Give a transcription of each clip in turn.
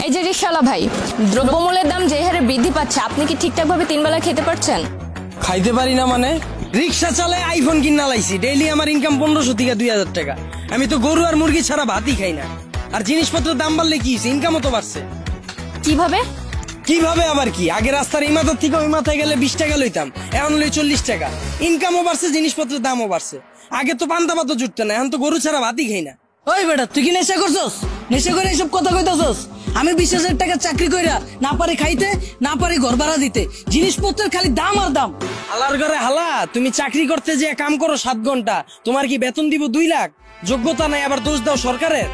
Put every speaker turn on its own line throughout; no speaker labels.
এই যে রিকশাওয়ালা ভাই, দ্রব্যমূল্যের দাম যে হারে বৃদ্ধি পাচ্ছে, আপনি কি ঠিকঠাক ভাবে 3 বেলা খেতে পারছেন?
খাইতে পারি না মানে? রিক্সা চালায় আইফোন কিনা লাইছি, ডেইলি আমার ইনকাম 1500 থেকে 2000 টাকা। আমি তো গরু আর মুরগি ছাড়া ভাতই খাই না। আর জিনিসপত্রের দাম বাড়লে কি ইনকামও তো বাড়ছে।
কিভাবে
কিভাবে আবার কি? আগে রাস্তার এই মাথার থেকে ওই মাথায় গেলে 20 টাকা লইতাম, এখন লই 40 টাকা। ইনকামও বাড়ছে, জিনিসপত্রের দামও বাড়ছে। আগে তো পান্তা ভাতও জুটতো না, এখন তো গরু ছাড়া ভাতই খাই না।
ওই বেটা, তুই কি নেশা করছস? নেশা করে এইসব কথা কইতাছস? আমি 20,000 টাকা চাকরি কইরা না পারি খাইতে, না পারি ঘর ভাড়া দিতে, জিনিসপত্রের খালি দাম আর দাম।
হালার ঘরে হালা, তুমি চাকরি করতে যে কাম করো 7 ঘন্টা, তোমার কি বেতন দিব 2 লাখ? যোগ্যতা নাই, আবার দোষ দাও সরকারের।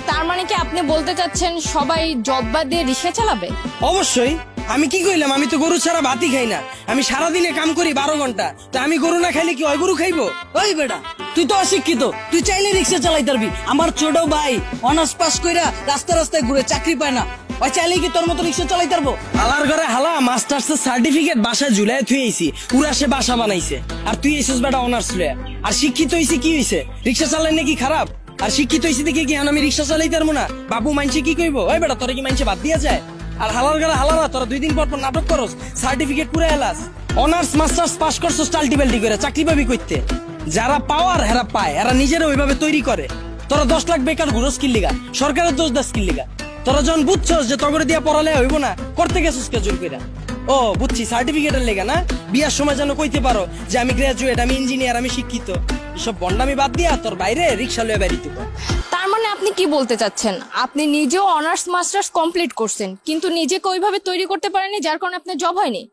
তার মানে কি আপনি বলতে চাচ্ছেন সবাই জব বাদ দিয়ে রিকশা চালাবে?
অবশ্যই। আমি কি কইলাম? আমি তো গরু ছাড়া ভাতই খাই না। আমি সারাদিনে কাম করি 12 ঘন্টা। তা আমি গরু না খাইলে কি ওই গরু খাইবো?
ওই বেটা, তুই তো অশিক্ষিত, তুই চাইলে রিক্সা চালাইতে পারবি। আমার ছোট ভাই অনার্স পাস কইরা রাস্তা রাস্তায় ঘুরে চাকরি পায় না, ওই চাইলে কি তোর মতো রিক্সা চালাইতে পারবো?
হালার ঘরে হালা, মাস্টার্সের সার্টিফিকেট বাসায় ঝুলাই থুই আইছি, পুরা সে বাসা বানাইছে। আর তুই এসেছিস বেটা অনার্স লয়া। আর শিক্ষিত হইছি কি হইছে? রিক্সা চালাই নাকি খারাপ? আর শিক্ষিত হইছি দেখে কি আমি রিক্সা চালাইতে পারবো না? বাবু মাইনছে কি কইবো? ওই বেটা, তোরা কি মাইনছে বাদ দিয়া যায়? আর হালার ঘরে হালারা, তোরা 2 দিন পর পর নাটক করস, সার্টিফিকেট পুরা এলাস। অনার্স মাস্টার্স পাস করছস টাল্টি বাল্টি করে, চাকরি পাবি কইতে? যারা পাওয়ার হেরা পায়, এরা নিজেরা ওইভাবে তৈরি করে। তোরা 10 লাখ বেকার ঘুরস কি লিগা? সরকারের দোষ দাস কি লিগা? তোরা যখন বুঝছস যে তগরে দিয়া পড়ালে হইব না, করতে গেছিস কে জোর কইরা? ও বুঝছি, সার্টিফিকেটের লেগা না? বিয়ার সময় যেন কইতে পারো যে আমি গ্রাজুয়েট, আমি ইঞ্জিনিয়ার, আমি শিক্ষিত। এসব বন্ডামি বাদ দিয়া তোর বাইরে রিক্সা লয়ে বেরিতে পার।
তার মানে আপনি কি বলতে চাচ্ছেন, আপনি নিজেও অনার্স মাস্টার্স কমপ্লিট করছেন, কিন্তু নিজেকে ওইভাবে তৈরি করতে পারেননি, যার কারণে আপনার জব হয়নি?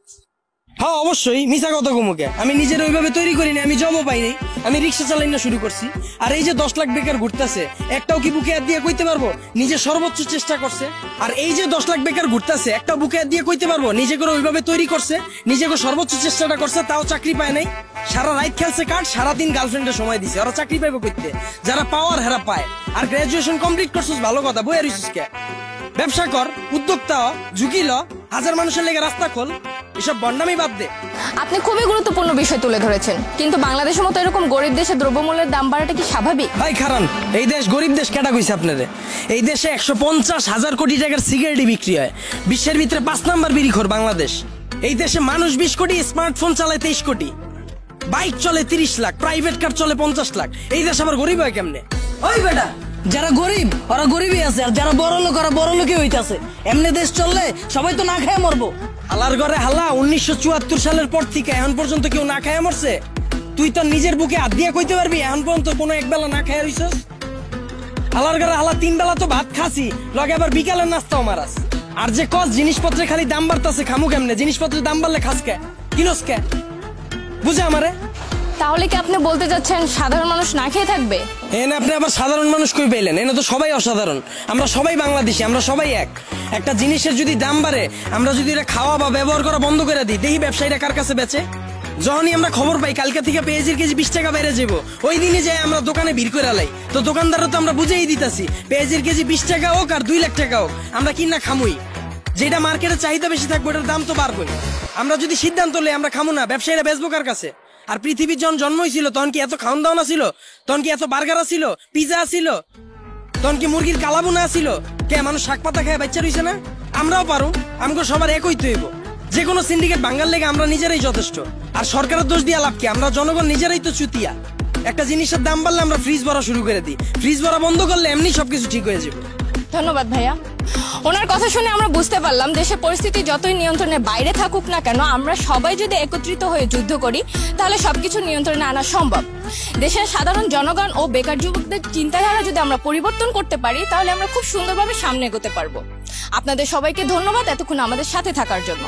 হ্যাঁ অবশ্যই, মিছা কথা কমুকে। আমি নিজের ওইভাবে তৈরি করিনি, আমি জবও পাইনি, আমি রিক্সা চালাই না শুরু করছি। আর এই যে 10 লাখ বেকার ঘুরতেছে, একটাও কি বুকে হাত দিয়ে কইতে পারবো নিজে সর্বোচ্চ চেষ্টা করছে? আর এই যে 10 লাখ বেকার ঘুরতেছে, একটাও বুকে হাত দিয়ে কইতে পারবো নিজে করে ওইভাবে তৈরি করছে, নিজে করে সর্বোচ্চ চেষ্টাটা করছে, তাও চাকরি পায় নাই? সারা রাত খেলছে কার্ড, সারাদিন গার্লফ্রেন্ডের সময় দিছে, ওরা চাকরি পাইবো কইতে? যারা পাওয়ার হেরা পায়। আর গ্রাজুয়েশন কমপ্লিট করছিস, ভালো কথা, বইয়া রইছিস কে? ব্যবসা কর, উদ্যোক্তা ঝুঁকি ল, 1000 মানুষের লেগে রাস্তা খোল, এসব বন্ডামি বাদ দে।
আপনি খুবই গুরুত্বপূর্ণ বিষয় তুলে ধরেছেন, কিন্তু বাংলাদেশের মতো এরকম গরিব দেশে দ্রব্যমূল্যের দাম বাড়াটা কি স্বাভাবিক?
ভাই খারান, এই দেশ গরিব দেশ কেটা কইছে আপনারে? এই দেশে 150,000 কোটি টাকার সিগারেট বিক্রি হয়, বিশ্বের ভিতরে 5 নাম্বার বিড়িখোর বাংলাদেশ। এই দেশে মানুষ 20 কোটি, স্মার্টফোন চালায় 23 কোটি, বাইক চলে 30 লাখ, প্রাইভেট কার চলে 50 লাখ। এই দেশ আবার গরিব হয় কেমনে?
ওই বেটা, যারা গরিব ওরা গরিবই আছে, আর যারা বড় লোক ওরা বড় লোকই হইতাছে। এমনি দেশ চললে সবাই তো না খেয়ে মরবো।
হালার ঘরে হালা, 1974 সালের পর থেকে এখন পর্যন্ত কেউ না খায় মরছে? তুই তো নিজের বুকে হাত দিয়ে কইতে পারবি এখন পর্যন্ত কোনো একবেলা না খায় রইছস? হালার ঘরে হালা, 3 বেলা তো ভাত খাসি, লগে আবার বিকালের নাস্তাও মারাস। আর যে কস জিনিসপত্রের খালি দাম বাড়তাছে, খামু কেমনে? জিনিসপত্রের দাম বাড়লে খাস কে, কিনস কে? বুঝে আমারে?
তাহলে কি আপনি বলতে চাচ্ছেন সাধারণ মানুষ না খেয়ে থাকবে?
এনে আপনি আবার সাধারণ মানুষ কই পেলেন? এনে তো সবাই অসাধারণ, আমরা সবাই বাংলাদেশি, আমরা সবাই এক। একটা জিনিসের যদি দাম বাড়ে, আমরা যদি এটা খাওয়া বা ব্যবহার করা বন্ধ করে দিই, দেখি ব্যবসায়ীরা কার কাছে বেচে। যখনই আমরা খবর পাই কালকে থেকে পেঁয়াজের কেজি 20 টাকা বেড়ে যাবো, ওই দিনই যাই আমরা দোকানে ভিড় করে লাই। তো দোকানদারও তো আমরা বুঝেই দিতেছি, পেঁয়াজের কেজি 20 টাকা হোক আর 2 লাখ টাকা হোক, আমরা কিনা খামুই। যেটা মার্কেটে চাহিদা বেশি থাকবে, ওটার দাম তো বাড়বেই। আমরা যদি সিদ্ধান্ত লই আমরা খামু না, ব্যবসায়ীরা বেচবো কার কাছে? আর পৃথিবীর যখন জন্ম হয়েছিল তখন কি এত খাওয়ান দাওয়া ছিল? তখন কি এত বার্গার ছিল, পিজা ছিল? তখন কি মুরগির কালাবুনা ছিল? কে মানুষ শাক পাতা খায় বাচ্চা রইছে না? আমরাও পারো, আমাকে সবার একই তো হইব। যে কোনো সিন্ডিকেট ভাঙার লেগে আমরা নিজেরাই যথেষ্ট। আর সরকারের দোষ দিয়া লাভ কি? আমরা জনগণ নিজেরাই তো চুতিয়া। একটা জিনিসের দাম বাড়লে আমরা ফ্রিজ ভরা শুরু করে দিই, ফ্রিজ ভরা বন্ধ করলে এমনি সবকিছু ঠিক হয়ে যাবে।
ধন্যবাদ ভাইয়া। ওনার কথা শুনে আমরা বুঝতে পারলাম দেশের পরিস্থিতি যতই নিয়ন্ত্রণের বাইরে থাকুক না কেন, আমরা সবাই যদি একত্রিত হয়ে যুদ্ধ করি তাহলে সবকিছু নিয়ন্ত্রণে আনা সম্ভব। দেশের সাধারণ জনগণ ও বেকার যুবকদের চিন্তাধারা যদি আমরা পরিবর্তন করতে পারি, তাহলে আমরা খুব সুন্দরভাবে সামনে এগোতে পারবো। আপনাদের সবাইকে ধন্যবাদ এতক্ষণ আমাদের সাথে থাকার জন্য।